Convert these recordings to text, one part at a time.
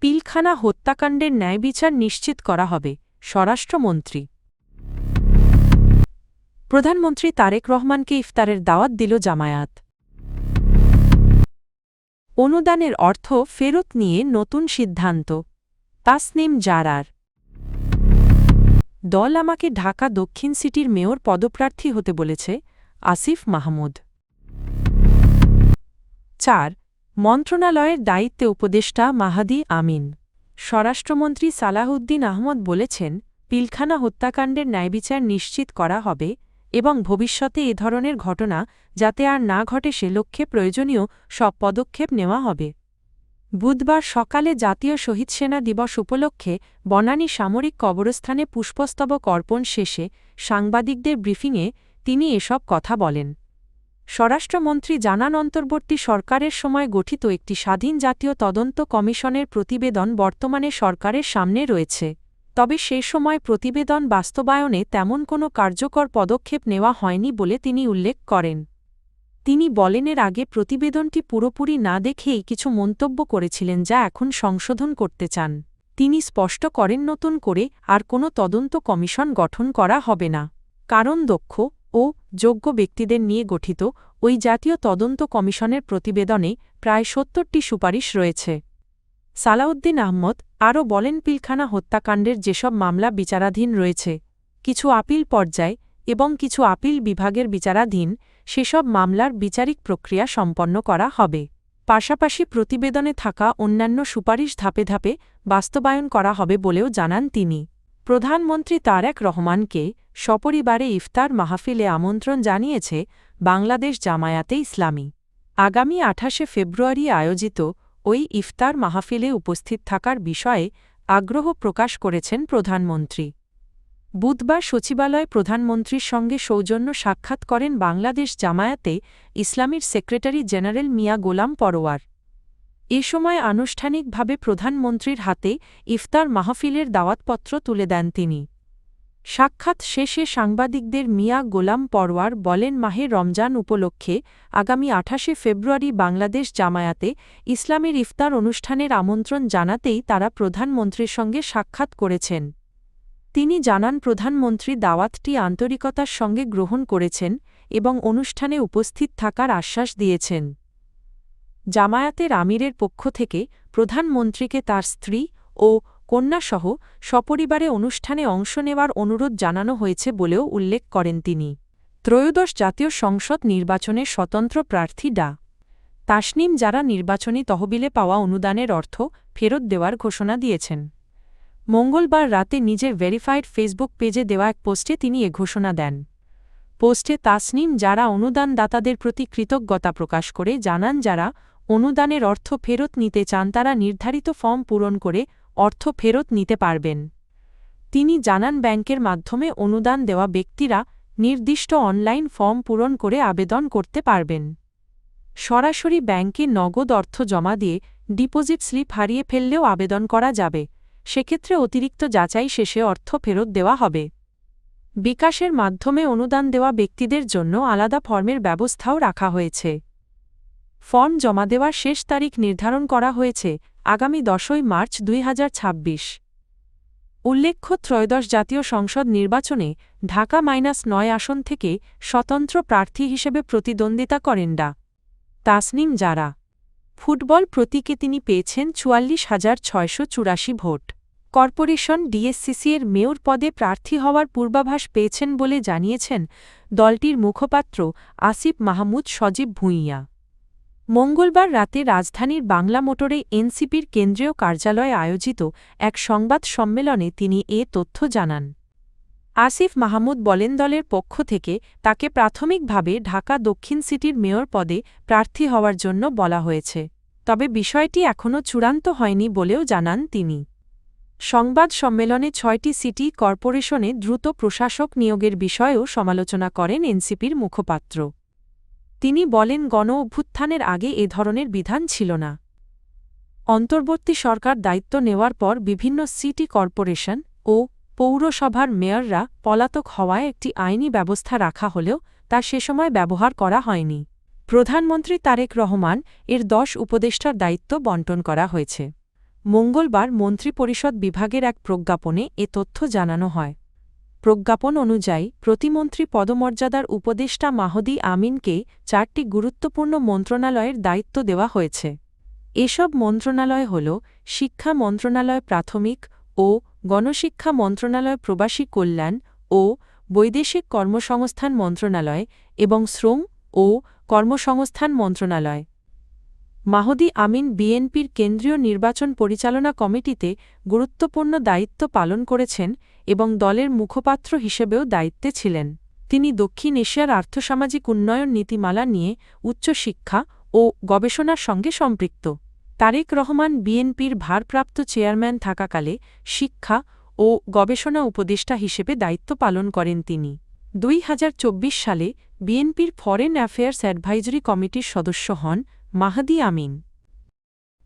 পিলখানা হত্যাকাণ্ডের ন্যায়বিচার নিশ্চিত করা হবে, স্বরাষ্ট্রমন্ত্রী। প্রধানমন্ত্রী তারেক রহমানকে ইফতারের দাওয়াত দিল জামায়াত। অনুদানের অর্থ ফেরত নিয়ে নতুন সিদ্ধান্ত, তাসনিম জারার। দল আমাকে ঢাকা দক্ষিণ সিটির মেয়র পদপ্রার্থী হতে বলেছে, আসিফ মাহমুদ। ৪ মন্ত্রণালয়ের দায়িত্বে উপদেষ্টা মাহাদি আমিন। স্বরাষ্ট্রমন্ত্রী সালাহউদ্দিন আহমদ বলেছেন, পিলখানা হত্যাকাণ্ডের ন্যায়বিচার নিশ্চিত করা হবে এবং ভবিষ্যতে এ ধরনের ঘটনা যাতে আর না ঘটে সে লক্ষ্যে প্রয়োজনীয় সব পদক্ষেপ নেওয়া হবে। বুধবার সকালে জাতীয় শহীদ সেনা দিবস উপলক্ষে বনানী সামরিক কবরস্থানে পুষ্পস্তবক অর্পণ শেষে সাংবাদিকদের ব্রিফিংয়ে তিনি এসব কথা বলেন। স্বরাষ্ট্রমন্ত্রী জানান, অন্তর্বর্তী সরকারের সময় গঠিত একটি স্বাধীন জাতীয় তদন্ত কমিশনের প্রতিবেদন বর্তমানে সরকারের সামনে রয়েছে, তবে সে সময় প্রতিবেদন বাস্তবায়নে তেমন কোনো কার্যকর পদক্ষেপ নেওয়া হয়নি বলে তিনি উল্লেখ করেন। তিনি বলেন, এর আগে প্রতিবেদনটি পুরোপুরি না দেখেই কিছু মন্তব্য করেছিলেন যা এখন সংশোধন করতে চান। তিনি স্পষ্ট করেন, নতুন করে আর কোনো তদন্ত কমিশন গঠন করা হবে না, কারণ দক্ষ ও যোগ্য ব্যক্তিদের নিয়ে গঠিত ওই জাতীয় তদন্ত কমিশনের প্রতিবেদনে প্রায় ৭০টি সুপারিশ রয়েছে। সালাউদ্দিন আহমদ আরও বলেন, পিলখানা হত্যাকাণ্ডের যেসব মামলা বিচারাধীন রয়েছে, কিছু আপিল পর্যায় এবং কিছু আপিল বিভাগের বিচারাধীন, সেসব মামলার বিচারিক প্রক্রিয়া সম্পন্ন করা হবে। পাশাপাশি প্রতিবেদনে থাকা অন্যান্য সুপারিশ ধাপে ধাপে বাস্তবায়ন করা হবে বলেও জানান তিনি। প্রধানমন্ত্রী তারেক রহমানকে সপরিবারে ইফতার মাহফিলে আমন্ত্রণ জানিয়েছে বাংলাদেশ জামায়াতে ইসলামী। আগামী ২৮শে ফেব্রুয়ারি আয়োজিত ওই ইফতার মাহফিলে উপস্থিত থাকার বিষয়ে আগ্রহ প্রকাশ করেছেন প্রধানমন্ত্রী। বুধবার সচিবালয়ে প্রধানমন্ত্রীর সঙ্গে সৌজন্য সাক্ষাৎ করেন বাংলাদেশ জামায়াতে ইসলামীর সেক্রেটারি জেনারেল মিয়া গোলাম পরোয়ার। এ সময় আনুষ্ঠানিকভাবে প্রধানমন্ত্রীর হাতে ইফতার মাহফিলের দাওয়াতপত্র তুলে দেন তিনি। সাক্ষাৎ শেষে সাংবাদিকদের মিয়া গোলাম পরোয়ার বলেন, মাহে রমজান উপলক্ষে আগামী ২৮শে ফেব্রুয়ারি বাংলাদেশ জামায়াতে ইসলামীর ইফতার অনুষ্ঠানের আমন্ত্রণ জানাতেই তারা প্রধানমন্ত্রীর সঙ্গে সাক্ষাৎ করেছেন। তিনি জানান, প্রধানমন্ত্রী দাওয়াতটি আন্তরিকতার সঙ্গে গ্রহণ করেছেন এবং অনুষ্ঠানে উপস্থিত থাকার আশ্বাস দিয়েছেন। জামায়াতের আমিরের পক্ষ থেকে প্রধানমন্ত্রীকে তার স্ত্রী ও কন্যাসহ সপরিবারে অনুষ্ঠানে অংশ নেওয়ার অনুরোধ জানানো হয়েছে বলেও উল্লেখ করেন তিনি। ত্রয়োদশ জাতীয় সংসদ নির্বাচনে স্বতন্ত্র প্রার্থী ডা তাসনিম জারা নির্বাচনী তহবিলে পাওয়া অনুদানের অর্থ ফেরত দেওয়ার ঘোষণা দিয়েছেন। মঙ্গলবার রাতে নিজের ভেরিফাইড ফেসবুক পেজে দেওয়া এক পোস্টে তিনি এ ঘোষণা দেন। পোস্টে তাসনিম জারা অনুদানদাতাদের প্রতি কৃতজ্ঞতা প্রকাশ করে জানান, যারা অনুদানের অর্থ ফেরত নিতে চান তারা নির্ধারিত ফর্ম পূরণ করে অর্থ ফেরত নিতে পারবেন। তিনি জানান, ব্যাংকের মাধ্যমে অনুদান দেওয়া ব্যক্তিরা নির্দিষ্ট অনলাইন ফর্ম পূরণ করে আবেদন করতে পারবেন। সরাসরি ব্যাংকে নগদ অর্থ জমা দিয়ে ডিপোজিট স্লিপ হারিয়ে ফেললেও আবেদন করা যাবে, সেক্ষেত্রে অতিরিক্ত যাচাই শেষে অর্থ ফেরত দেওয়া হবে। বিকাশের মাধ্যমে অনুদান দেওয়া ব্যক্তিদের জন্য আলাদা ফর্মের ব্যবস্থাও রাখা হয়েছে। ফর্ম জমা দেওয়ার শেষ তারিখ নির্ধারণ করা হয়েছে আগামী ১০ই মার্চ ২০২৬। উল্লেখ্য, ত্রয়োদশ জাতীয় সংসদ নির্বাচনে ঢাকা-৯ আসন থেকে স্বতন্ত্র প্রার্থী হিসেবে প্রতিদ্বন্দ্বিতা করেন ডা তাসনিম জারা। ফুটবল প্রতীকে তিনি পেয়েছেন ৪৪,৬৮৪ ভোট। কর্পোরেশন ডিএসসিসি এর মেয়র পদে প্রার্থী হওয়ার পূর্বাভাস পেয়েছেন বলে জানিয়েছেন দলটির মুখপাত্র আসিফ মাহমুদ সজীব ভুঁইয়া। মঙ্গলবার রাতে রাজধানীর বাংলা মোটরে এনসিপির কেন্দ্রীয় কার্যালয়ে আয়োজিত এক সংবাদ সম্মেলনে তিনি এ তথ্য জানান। আসিফ মাহমুদ বলেন, দলের পক্ষ থেকে তাকে প্রাথমিকভাবে ঢাকা দক্ষিণ সিটির মেয়র পদে প্রার্থী হওয়ার জন্য বলা হয়েছে, তবে বিষয়টি এখনও চূড়ান্ত হয়নি বলেও জানান তিনি। সংবাদ সম্মেলনে ৬টি সিটি কর্পোরেশনে দ্রুত প্রশাসক নিয়োগের বিষয়েও সমালোচনা করেন এনসিপির মুখপাত্র। তিনি বলেন, গণ অভ্যুত্থানের আগে এ ধরনের বিধান ছিল না। অন্তর্বর্তী সরকার দায়িত্ব নেওয়ার পর বিভিন্ন সিটি কর্পোরেশন ও পৌরসভার মেয়ররা পলাতক হওয়ায় একটি আইনি ব্যবস্থা রাখা হলেও তা সে সময় ব্যবহার করা হয়নি। প্রধানমন্ত্রী তারেক রহমান এর ১০ উপদেষ্টার দায়িত্ব বণ্টন করা হয়েছে। মঙ্গলবার মন্ত্রিপরিষদ বিভাগের এক প্রজ্ঞাপনে এ তথ্য জানানো হয়। প্রজ্ঞাপন অনুযায়ী প্রতিমন্ত্রী পদমর্যাদার উপদেষ্টা মাহদী আমিনকে 4টি গুরুত্বপূর্ণ মন্ত্রণালয়ের দায়িত্ব দেওয়া হয়েছে। এসব মন্ত্রণালয় হল শিক্ষা মন্ত্রণালয়, প্রাথমিক ও গণশিক্ষা মন্ত্রণালয়, প্রবাসী কল্যাণ ও বৈদেশিক কর্মসংস্থান মন্ত্রণালয় এবং শ্রম ও কর্মসংস্থান মন্ত্রণালয়। মাহদী আমিন বিএনপির কেন্দ্রীয় নির্বাচন পরিচালনা কমিটিতে গুরুত্বপূর্ণ দায়িত্ব পালন করেছেন এবং দলের মুখপাত্র হিসেবেও দায়িত্বে ছিলেন। তিনি দক্ষিণ এশিয়ার আর্থসামাজিক উন্নয়ন নীতিমালা নিয়ে উচ্চশিক্ষা ও গবেষণার সঙ্গে সম্পৃক্ত। তারেক রহমান বিএনপির ভারপ্রাপ্ত চেয়ারম্যান থাকাকালে শিক্ষা ও গবেষণা উপদেষ্টা হিসেবে দায়িত্ব পালন করেন তিনি। 2024 সালে বিএনপির ফরেন অ্যাফেয়ার্স অ্যাডভাইজরি কমিটির সদস্য হন মাহদী আমিন।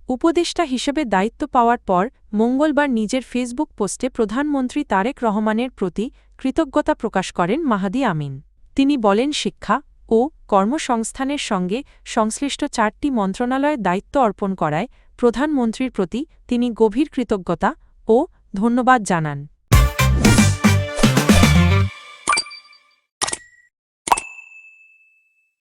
উপদেষ্টা হিসেবে দায়িত্ব পাওয়ার পর মঙ্গলবার নিজের ফেসবুক পোস্টে প্রধানমন্ত্রী তারেক রহমানের প্রতি কৃতজ্ঞতা প্রকাশ করেন মাহদী আমিন। তিনি বলেন, শিক্ষা ও কর্মসংস্থানের সঙ্গে সংশ্লিষ্ট 4টি মন্ত্রণালয়ে দায়িত্ব অর্পণ করায় প্রধানমন্ত্রীর প্রতি তিনি গভীর কৃতজ্ঞতা ও ধন্যবাদ জানান।